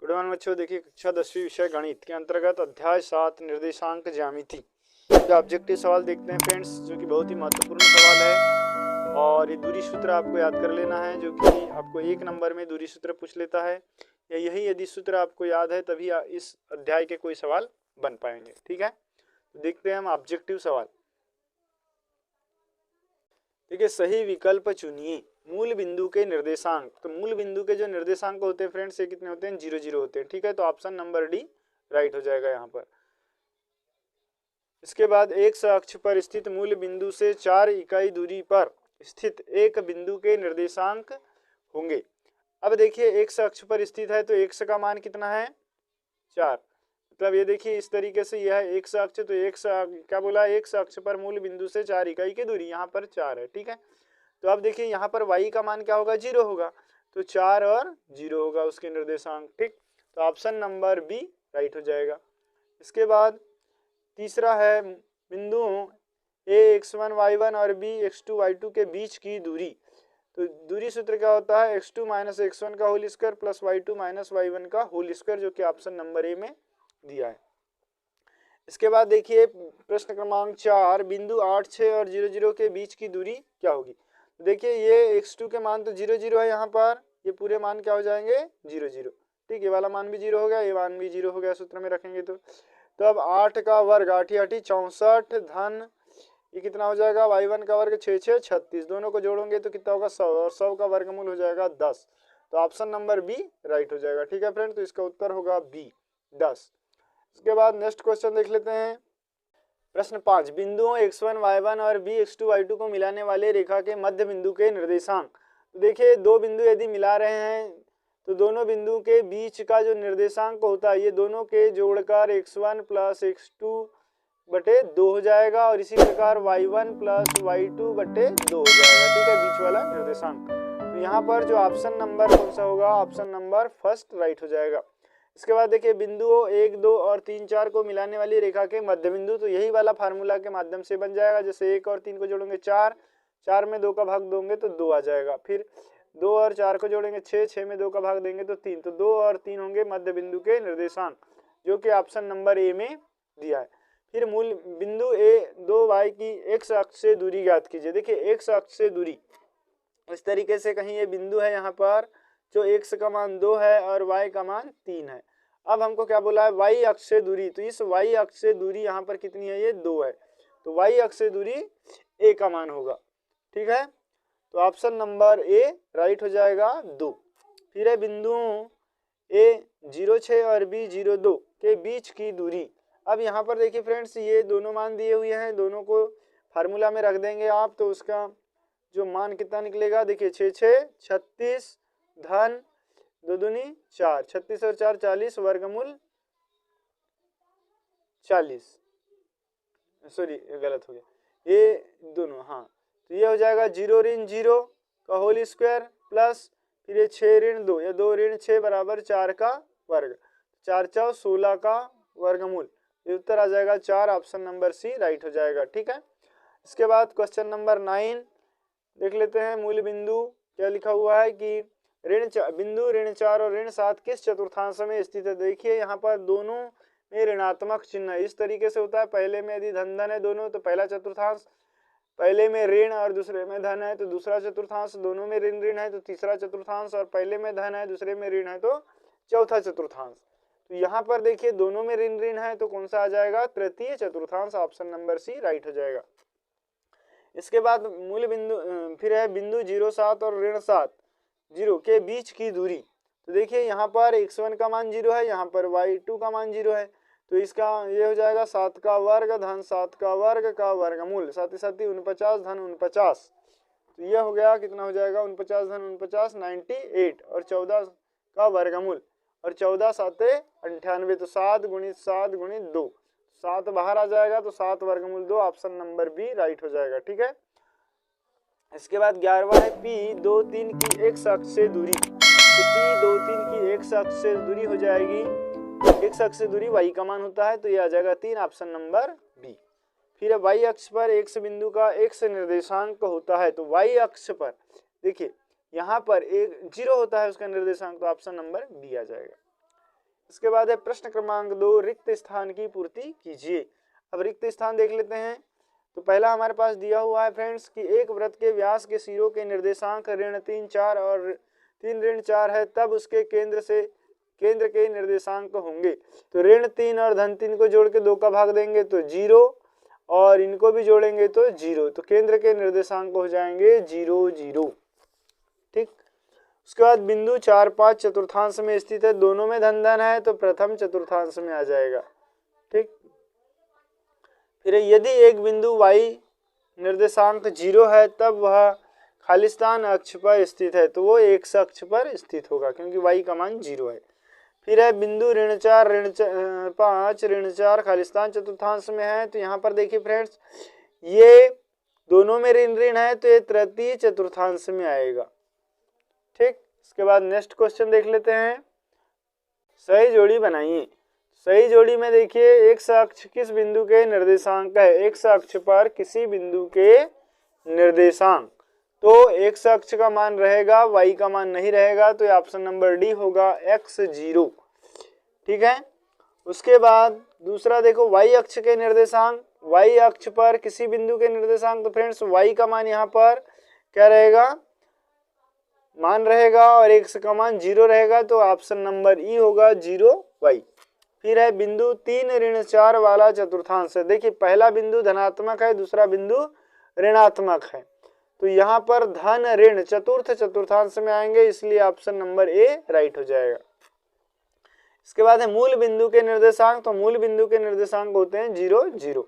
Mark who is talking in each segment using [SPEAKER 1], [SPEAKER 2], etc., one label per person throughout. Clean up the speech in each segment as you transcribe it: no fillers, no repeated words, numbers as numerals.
[SPEAKER 1] Good morning बच्चों। देखिए कक्षा 10वीं विषय गणित के अंतर्गत अध्याय 7 निर्देशांक ज्यामिति का ऑब्जेक्टिव सवाल देखते हैं फ्रेंड्स, जो कि बहुत ही महत्वपूर्ण सवाल है। और ये दूरी सूत्र आपको याद कर लेना है, जो कि आपको 1 नंबर में दूरी सूत्र पूछ लेता है। या यही यदि सूत्र आपको याद है तभी इस अध्याय के कोई सवाल बन पाएंगे। ठीक है, तो देखते हैं हम ऑब्जेक्टिव सवाल। देखिए सही विकल्प चुनिए। मूल बिंदु के निर्देशांक, तो मूल बिंदु के जो निर्देशांक होते हैं फ्रेंड्स, ये कितने होते हैं? 0 0 होते हैं। ठीक है, तो ऑप्शन नंबर डी राइट हो जाएगा यहाँ पर। इसके बाद एक अक्ष पर स्थित मूल बिंदु से 4 इकाई दूरी पर स्थित एक बिंदु के निर्देशांक होंगे। अब देखिए एक अक्ष पर स्थित है तो x का मान कितना है? 4। मतलब ये देखिए इस तरीके से यह है x अक्ष, तो x क्या बोला? x अक्ष पर मूल बिंदु से 4 इकाई की दूरी, यहाँ पर 4 है। ठीक है, तो अब देखिए यहाँ पर y का मान क्या होगा? 0 होगा, तो 4 और 0 होगा उसके निर्देशांक। ठीक, तो ऑप्शन नंबर बी राइट हो जाएगा। इसके बाद तीसरा है बिंदुओं a x1 y1 और b x2 y2 के बीच की दूरी। तो दूरी सूत्र क्या होता है? x2 माइनस x1 का whole square plus y2 minus y1 का होल स्क्वायर, जो कि ऑप्शन नंबर ए में दिया है। इसके बाद देखिए प्रश्न क्रमांक 4, बिंदु 8 6 और 0 0 के बीच की दूरी क्या होगी? तो देखिए ये x2 के मान तो 0 0 है, यहाँ पर ये पूरे मान क्या हो जाएंगे? 0 0। ठीक, ये वाला मान भी 0 हो गया, ये मान भी 0 हो गया सूत्र में रखेंगे तो अब 8 का वर्ग 8 8 64 धन ये कितना हो जाएगा? y1 का वर्ग 6 6 36, दोनों को जोड़ोगे तो कितना होगा? 100, और 100 का वर्गमूल हो जाएगा 10। तो ऑप्शन नंबर बी राइट हो जाएगा। ठीक है फ्रेंड, तो इसका उत्तर होगा बी 10। इसके बाद नेक्स्ट क्वेश्चन देख लेते हैं। प्रश्न 5, बिंदुओं x1 y1 और b x2 y2 को मिलाने वाले रेखा के मध्य बिंदु के निर्देशांक। तो देखिए दो बिंदु यदि मिला रहे हैं तो दोनों बिंदु के बीच का जो निर्देशांक होता है ये दोनों के जोड़कर x1 प्लस x2 बटे 2 हो जाएगा, और इसी प्रकार y1 प्लस y2 बटे 2 हो जाएगा। ठीक है, बीच वाला निर्देशांक। तो यहाँ पर जो ऑप्शन नंबर कौन सा होगा? ऑप्शन नंबर फर्स्ट राइट हो जाएगा। इसके बाद देखिए बिंदुओं 1 2 और 3 4 को मिलाने वाली रेखा के मध्य बिंदु, तो यही वाला फार्मूला के माध्यम से बन जाएगा। जैसे 1 और 3 को जोड़ेंगे 4, 4 में 2 का भाग दोगे तो 2 आ जाएगा। फिर 2 और 4 को जोड़ेंगे 6, 6 में 2 का भाग देंगे तो 3, तो 2 और 3 होंगे मध्य बिंदु के निर्देशांक, जो कि ऑप्शन नंबर ए में दिया है। फिर मूल बिंदु ए 2y की x अक्ष से दूरी ज्ञात कीजिए। देखिए x अक्ष से दूरी इस तरीके से, कहीं ये बिंदु है यहाँ पर जो x का मान 2 है और y का मान 3 है। अब हमको क्या बोला है? y अक्ष से दूरी, तो इस y अक्ष से दूरी यहाँ पर कितनी है? ये 2 है, तो y अक्ष से दूरी a का मान होगा। ठीक है, तो ऑप्शन नंबर ए राइट हो जाएगा 2। फिर है बिंदुओं a 0 6 और b 0 2 के बीच की दूरी। अब यहाँ पर देखिए फ्रेंड्स ये दोनों मान दिए हुए हैं, दोनों को फार्मूला में रख देंगे आप, तो उसका जो मान कितना निकलेगा? देखिए 6 6 36 धन 2 दूनी 4, 36 और 4 40, वर्गमूल 40, सॉरी गलत हो गया, ये दोनों, हाँ, तो ये हो जाएगा 0 ऋण 0 का होल स्क्वायर प्लस फिर ये 6 ऋण 2 या 2 ऋण 6 बराबर 4 का वर्ग, 4 4 16 का वर्गमूल, ये उत्तर आ जाएगा 4। ऑप्शन नंबर सी राइट हो जाएगा। ठीक है, इसके बाद क्वेश्चन नंबर 9 देख लेते हैं। मूल बिंदु क्या लिखा हुआ है कि बिंदु ऋण 4 और ऋण 7 किस चतुर्थांश में स्थित है? देखिए यहाँ पर दोनों में ऋणात्मक चिन्ह इस तरीके से होता है। पहले में यदि धन धन है दोनों तो पहला चतुर्थांश, पहले में ऋण और दूसरे में धन है तो दूसरा चतुर्थांश, दोनों में ऋण ऋण है तो तीसरा चतुर्थांश, और पहले में धन है दूसरे में ऋण है तो चौथा चतुर्थांश। तो यहाँ पर देखिए दोनों में ऋण ऋण है तो कौन सा आ जाएगा? तृतीय चतुर्थांश। ऑप्शन नंबर सी राइट हो जाएगा। इसके बाद मूल बिंदु फिर है बिंदु 0 7 और ऋण 7 0 के बीच की दूरी। तो देखिए यहाँ पर x1 का मान 0 है, यहाँ पर y2 का मान 0 है, तो इसका ये हो जाएगा 7 का वर्ग धन 7 का वर्ग का वर्गमूल, 7 7 49 धन 49, तो यह हो गया कितना हो जाएगा? 49 धन 49 98, और 14 का वर्गमूल, और 14 7 98, तो 7 गुणित 7 गुणित 2, 7 बाहर आ जाएगा तो 7 वर्गमूल 2। ऑप्शन नंबर बी राइट हो जाएगा। ठीक है, इसके बाद 11वां है p 2 3 की x अक्ष से दूरी। तो p 2 3 की x अक्ष से दूरी हो जाएगी, x अक्ष से दूरी y का मान होता है, तो ये आ जाएगा 3। Option number B. फिर y अक्ष पर x बिंदु का x निर्देशांक होता है, तो y अक्ष पर देखिए यहाँ पर एक 0 होता है उसका निर्देशांक, तो ऑप्शन नंबर बी आ जाएगा। इसके बाद है प्रश्न क्रमांक 2, रिक्त स्थान की पूर्ति कीजिए। अब रिक्त स्थान देख लेते हैं। तो पहला हमारे पास दिया हुआ है फ्रेंड्स कि एक वृत्त के व्यास के सिरों के निर्देशांक ऋण 3, 4 और 3 ऋण 4 है, तब उसके केंद्र के निर्देशांक होंगे। तो ऋण 3 और धन 3 को जोड़ के 2 का भाग देंगे तो 0, और इनको भी जोड़ेंगे तो 0। तो केंद्र के निर्देशांक हो जाएंगे 0, 0। ठीक। उसके बाद बिंदु 4, 5 चतुर्थांश में स्थित है, दोनों में धन धन है तो प्रथम चतुर्थांश में आ जाएगा। ठीक। फिर यदि एक बिंदु y निर्देशांक 0 है तब वह खालिस्तान अक्ष पर स्थित है, तो वो x अक्ष पर स्थित होगा क्योंकि y का मान 0 है। फिर है बिंदु ऋण 4, ऋण 5, ऋण 4 खालिस्तान चतुर्थांश में है। तो यहाँ पर देखिए फ्रेंड्स, ये दोनों में ऋण ऋण है तो ये तृतीय चतुर्थांश में आएगा। ठीक। इसके बाद नेक्स्ट क्वेश्चन देख लेते हैं। सही जोड़ी बनाइए। सही जोड़ी में देखिए x अक्ष किस बिंदु के निर्देशांक है, x अक्ष पर किसी बिंदु के निर्देशांक, तो x अक्ष का मान रहेगा, y का मान नहीं रहेगा, तो ऑप्शन नंबर डी होगा x0। ठीक है। उसके बाद दूसरा देखो y अक्ष के निर्देशांक, y अक्ष पर किसी बिंदु के निर्देशांक, तो फ्रेंड्स y का मान यहाँ पर क्या रहेगा, मान रहेगा, और x का मान 0 रहेगा, तो ऑप्शन नंबर ई होगा 0y। फिर है बिंदु 3 ऋण 4 वाला चतुर्थांश है। देखिए पहला बिंदु धनात्मक है, दूसरा बिंदु ऋणात्मक है, तो यहाँ पर धन ऋण चतुर्थ चतुर्थांश में आएंगे, इसलिए ऑप्शन नंबर ए राइट हो जाएगा। इसके बाद है मूल बिंदु के निर्देशांक, तो मूल बिंदु के निर्देशांक होते हैं 0, 0।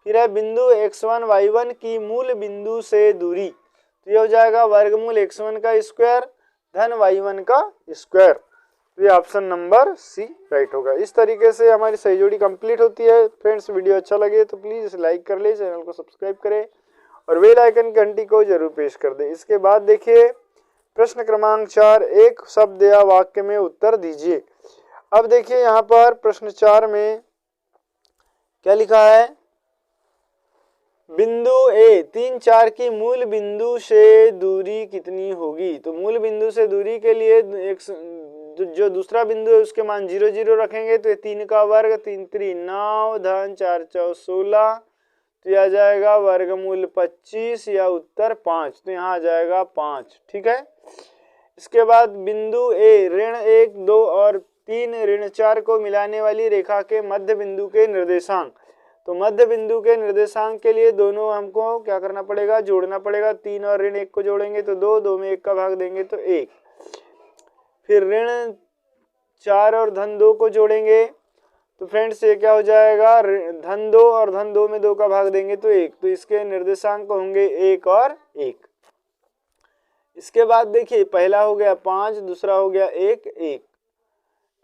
[SPEAKER 1] फिर है बिंदु x1, y1 की मूल बिंदु से दूरी, तो ये हो जाएगा वर्गमूल x1 का स्क्वायर धन y1 का स्क्वायर, तो ये ऑप्शन नंबर सी राइट होगा। इस तरीके से हमारी सही जोड़ी कंप्लीट होती है। फ्रेंड्स वीडियो अच्छा लगे तो प्लीज़ इसे लाइक कर ले, चैनल को सब्सक्राइब करें और बेल आइकन घंटी को जरूर पेश कर दें। इसके बाद देखिए प्रश्न क्रमांक 4, एक शब्द या वाक्य में उत्तर दीजिए। अब देखिए यहाँ पर प्रश्न 4 में क्या लिखा है, बिंदु ए 3, 4 की मूल बिंदु से दूरी कितनी होगी। तो मूल बिंदु से दूरी के लिए जो दूसरा बिंदु है उसके मान 0, 0 रखेंगे, तो 3 का वर्ग, 3 3 9 धन 4 4 16, तो यह आ जाएगा वर्गमूल 25 या उत्तर 5, तो यहाँ आ जाएगा 5। ठीक है। इसके बाद बिंदु ए ऋण 1, 2 और 3 ऋण 4 को मिलाने वाली रेखा के मध्य बिंदु के निर्देशांक, तो मध्य बिंदु के निर्देशांक के लिए दोनों हमको क्या करना पड़ेगा, जोड़ना पड़ेगा। 3 और ऋण 1 को जोड़ेंगे तो 2, 2 में 1 का भाग देंगे तो 1। फिर ऋण 4 और धन 2 को जोड़ेंगे तो फ्रेंड्स ये क्या हो जाएगा, धन 2 और धन 2 में 2 का भाग देंगे तो 1, तो इसके निर्देशांक होंगे 1 और 1। इसके बाद देखिए पहला हो गया 5, दूसरा हो गया 1, 1।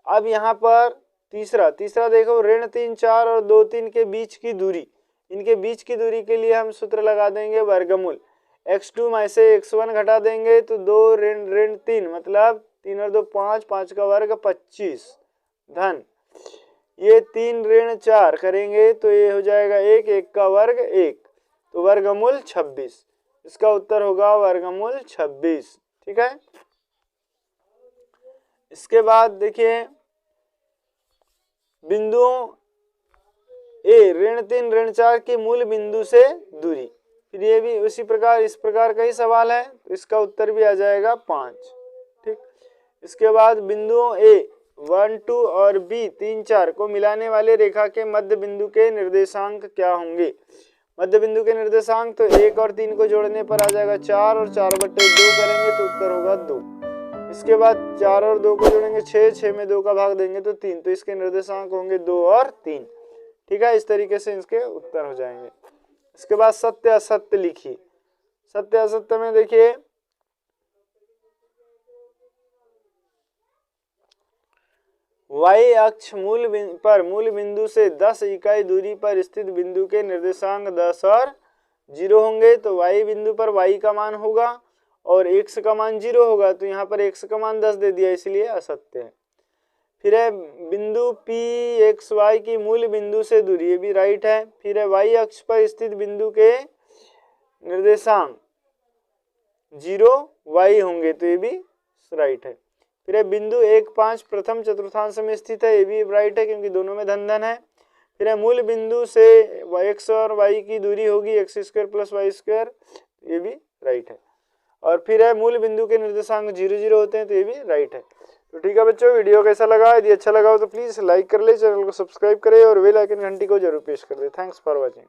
[SPEAKER 1] अब यहाँ पर तीसरा देखो, ऋण 3, 4 और 2, 3 के बीच की दूरी, इनके बीच की दूरी के लिए हम सूत्र लगा देंगे वर्गमूल, x2 में से x1 घटा देंगे तो 2 ऋण 3 मतलब 3 और 2 5, 5 का वर्ग 25 धन ये 3 ऋण 4 करेंगे तो ये हो जाएगा 1, 1 का वर्ग 1, तो वर्गमूल 26। इसका उत्तर होगा वर्गमूल 26। ठीक है। इसके बाद देखिए बिंदुओं ए ऋण 3 ऋण 4 की मूल बिंदु से दूरी, फिर ये भी उसी प्रकार इस प्रकार का ही सवाल है, तो इसका उत्तर भी आ जाएगा 5। ठीक। इसके बाद बिंदुओं ए 1, 2 और बी 3, 4 को मिलाने वाले रेखा के मध्य बिंदु के निर्देशांक क्या होंगे। मध्य बिंदु के निर्देशांक तो 1 और 3 को जोड़ने पर आ जाएगा 4 और 4/2 करेंगे तो उत्तर होगा 2। इसके बाद 4 और 2 को जोड़ेंगे 6, 6 में 2 का भाग देंगे तो 3, तो इसके निर्देशांक होंगे 2 और 3। ठीक है। इस तरीके से इसके उत्तर हो जाएंगे। इसके बाद सत्य असत्य लिखिए। सत्य असत्य में देखिए y अक्ष मूल बिंदु से 10 इकाई दूरी पर स्थित बिंदु के निर्देशांक 10 और 0 होंगे, तो y बिंदु पर y का मान होगा और x का मान 0 होगा, तो यहाँ पर x का मान 10 दे दिया इसलिए असत्य है। फिर है बिंदु p x y की मूल बिंदु से दूरी, ये भी राइट है। फिर है y अक्ष पर स्थित बिंदु के निर्देशांक 0 y होंगे, तो ये भी राइट है। फिर है बिंदु 1,5 प्रथम चतुर्थांश में स्थित है, ये भी राइट है क्योंकि दोनों में धन धन है। फिर है मूल बिंदु से x और y की दूरी होगी x² + y², ये भी राइट है। और फिर है मूल बिंदु के निर्देशांक 0 0 होते हैं, तो ये भी राइट है। तो ठीक है बच्चों, वीडियो कैसा लगा? यदि अच्छा लगा हो तो प्लीज़ लाइक कर ले, चैनल को सब्सक्राइब करें और बेल आइकन घंटी को जरूर प्रेस कर दे। Thanks for watching.